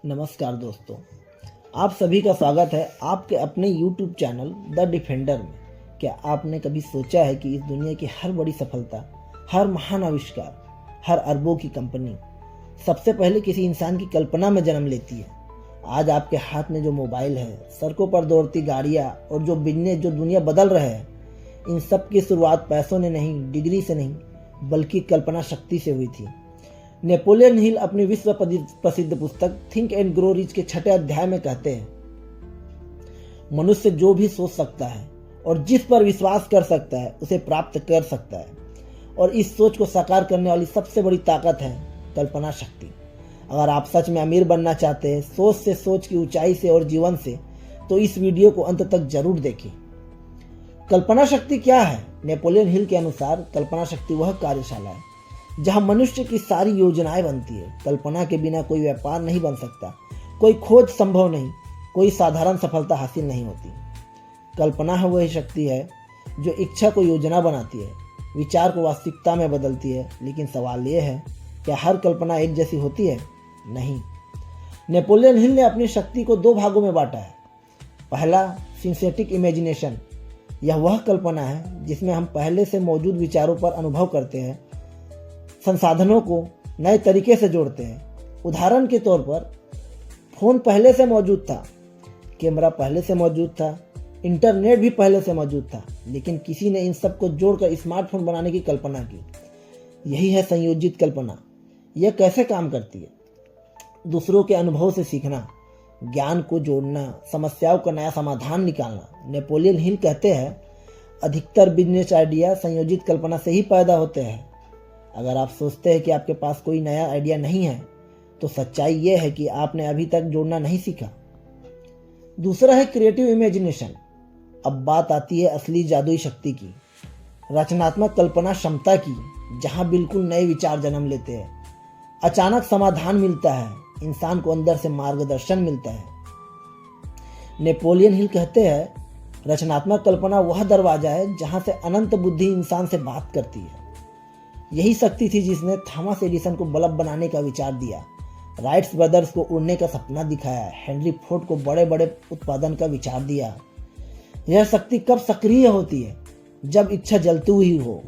नमस्कार दोस्तों, आप सभी का स्वागत है आपके अपने YouTube चैनल द डिफेंडर में। क्या आपने कभी सोचा है कि इस दुनिया की हर बड़ी सफलता, हर महान आविष्कार, हर अरबों की कंपनी सबसे पहले किसी इंसान की कल्पना में जन्म लेती है। आज आपके हाथ में जो मोबाइल है, सड़कों पर दौड़ती गाड़ियाँ और जो बिजनेस जो दुनिया बदल रहे हैं, इन सब की शुरुआत पैसों ने नहीं, डिग्री से नहीं, बल्कि कल्पना शक्ति से हुई थी। नेपोलियन हिल अपनी विश्व प्रसिद्ध पुस्तक थिंक एंड ग्रो रिच के 6 अध्याय में कहते हैं, मनुष्य जो भी सोच सकता है और जिस पर विश्वास कर सकता है उसे प्राप्त कर सकता है, और इस सोच को साकार करने वाली सबसे बड़ी ताकत है कल्पना शक्ति। अगर आप सच में अमीर बनना चाहते हैं, सोच से, सोच की ऊंचाई से और जीवन से, तो इस वीडियो को अंत तक जरूर देखें। कल्पना शक्ति क्या है? नेपोलियन हिल के अनुसार कल्पना शक्ति वह कार्यशाला है जहां मनुष्य की सारी योजनाएं बनती है। कल्पना के बिना कोई व्यापार नहीं बन सकता, कोई खोज संभव नहीं, कोई साधारण सफलता हासिल नहीं होती। कल्पना है वही शक्ति है जो इच्छा को योजना बनाती है, विचार को वास्तविकता में बदलती है। लेकिन सवाल यह है, क्या हर कल्पना एक जैसी होती है? नहीं। नेपोलियन हिल ने अपनी शक्ति को 2 भागों में बांटा है। पहला, सिंथेटिक इमेजिनेशन। यह वह कल्पना है जिसमें हम पहले से मौजूद विचारों पर अनुभव करते हैं, संसाधनों को नए तरीके से जोड़ते हैं। उदाहरण के तौर पर, फोन पहले से मौजूद था, कैमरा पहले से मौजूद था, इंटरनेट भी पहले से मौजूद था, लेकिन किसी ने इन सब को जोड़कर स्मार्टफोन बनाने की कल्पना की। यही है संयोजित कल्पना। यह कैसे काम करती है? दूसरों के अनुभव से सीखना, ज्ञान को जोड़ना, समस्याओं का नया समाधान निकालना। नेपोलियन हिल कहते हैं, अधिकतर बिजनेस आइडिया संयोजित कल्पना से ही पैदा होते हैं। अगर आप सोचते हैं कि आपके पास कोई नया आइडिया नहीं है, तो सच्चाई यह है कि आपने अभी तक जोड़ना नहीं सीखा। दूसरा है क्रिएटिव इमेजिनेशन। अब बात आती है असली जादुई शक्ति की, रचनात्मक कल्पना क्षमता की, जहां बिल्कुल नए विचार जन्म लेते हैं, अचानक समाधान मिलता है, इंसान को अंदर से मार्गदर्शन मिलता है। नेपोलियन हिल कहते हैं, रचनात्मक कल्पना वह दरवाजा है जहां से अनंत बुद्धि इंसान से बात करती है। यही शक्ति थी जिसने थॉमस एडिसन को बल्ब बनाने का विचार दिया, राइट्स ब्रदर्स को उड़ने का सपना दिखाया, हेनरी फोर्ड को बड़े बड़े उत्पादन का विचार दिया। यह शक्ति कब सक्रिय होती है? जब इच्छा जलती हुई हो,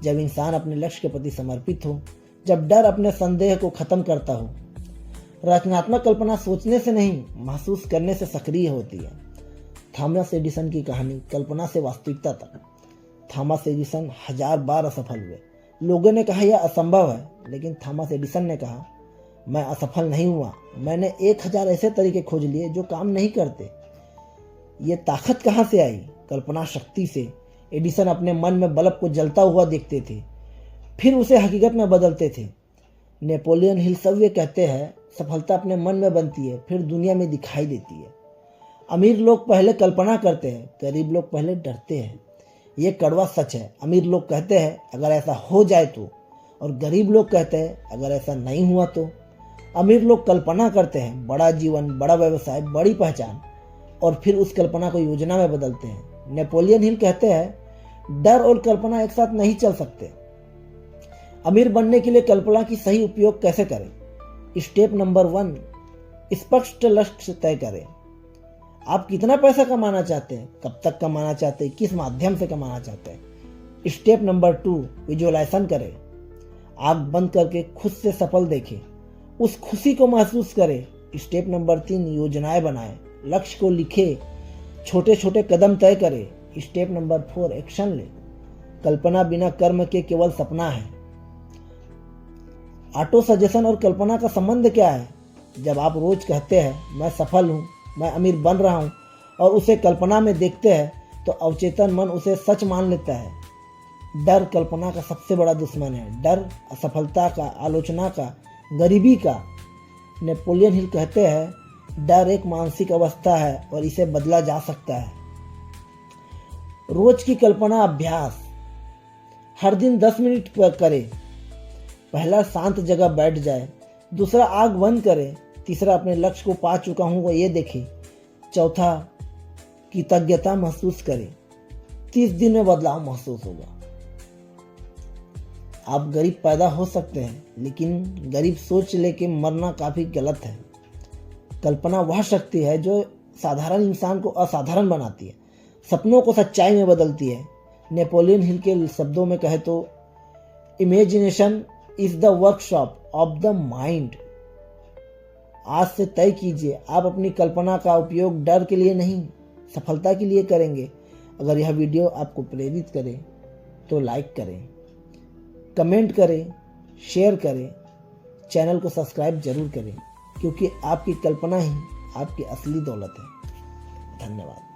जब इंसान अपने लक्ष्य के प्रति समर्पित हो, जब डर अपने संदेह को खत्म करता हो। रचनात्मक कल्पना सोचने से नहीं, महसूस करने से सक्रिय होती है। थॉमस एडिसन की कहानी, कल्पना से वास्तविकता तक। थॉमस एडिसन 1000 बार असफल हुए। लोगों ने कहा यह असंभव है, लेकिन थॉमस एडिसन ने कहा, मैं असफल नहीं हुआ, मैंने 1000 ऐसे तरीके खोज लिए जो काम नहीं करते। ये ताकत कहाँ से आई? कल्पना शक्ति से। एडिसन अपने मन में बल्ब को जलता हुआ देखते थे, फिर उसे हकीकत में बदलते थे। नेपोलियन हिल सब ये कहते हैं, सफलता अपने मन में बनती है, फिर दुनिया में दिखाई देती है। अमीर लोग पहले कल्पना करते हैं, गरीब लोग पहले डरते हैं। ये कड़वा सच है। अमीर लोग कहते हैं अगर ऐसा हो जाए तो, और गरीब लोग कहते हैं अगर ऐसा नहीं हुआ तो। अमीर लोग कल्पना करते हैं बड़ा जीवन, बड़ा व्यवसाय, बड़ी पहचान, और फिर उस कल्पना को योजना में बदलते हैं। नेपोलियन हिल कहते हैं, डर और कल्पना एक साथ नहीं चल सकते। अमीर बनने के लिए कल्पना की सही उपयोग कैसे करें? स्टेप नंबर 1, स्पष्ट लक्ष्य तय करें। आप कितना पैसा कमाना चाहते हैं, कब तक कमाना चाहते हैं, किस माध्यम से कमाना चाहते हैं। स्टेप नंबर 2, विजुअलाइजेशन करें। आंख बंद करके खुद से सफल देखें, उस खुशी को महसूस करें। स्टेप नंबर 3, योजनाएं बनाएं, लक्ष्य को लिखें, छोटे छोटे कदम तय करें। स्टेप नंबर 4, एक्शन लें। कल्पना बिना कर्म के केवल सपना है। ऑटो सजेशन और कल्पना का संबंध क्या है? जब आप रोज कहते हैं मैं सफल हूं, मैं अमीर बन रहा हूं, और उसे कल्पना में देखते हैं, तो अवचेतन मन उसे सच मान लेता है। डर कल्पना का सबसे बड़ा दुश्मन है। डर असफलता का, आलोचना का, गरीबी का। नेपोलियन हिल कहते हैं, डर एक मानसिक अवस्था है और इसे बदला जा सकता है। रोज की कल्पना अभ्यास, हर दिन 10 मिनट करें। पहला, शांत जगह बैठ जाए। दूसरा, आंख बंद करें। तीसरा, अपने लक्ष्य को पा चुका हूं वो ये देखें। चौथा, कृतज्ञता महसूस करें। 30 दिन में बदलाव महसूस होगा। आप गरीब पैदा हो सकते हैं, लेकिन गरीब सोच लेके मरना काफ़ी गलत है। कल्पना वह शक्ति है जो साधारण इंसान को असाधारण बनाती है, सपनों को सच्चाई में बदलती है। नेपोलियन हिल के शब्दों में कहे तो imagination is the workshop of the mind. आज से तय कीजिए, आप अपनी कल्पना का उपयोग डर के लिए नहीं, सफलता के लिए करेंगे। अगर यह वीडियो आपको प्रेरित करे तो लाइक करें, कमेंट करें, शेयर करें, चैनल को सब्सक्राइब जरूर करें, क्योंकि आपकी कल्पना ही आपकी असली दौलत है। धन्यवाद।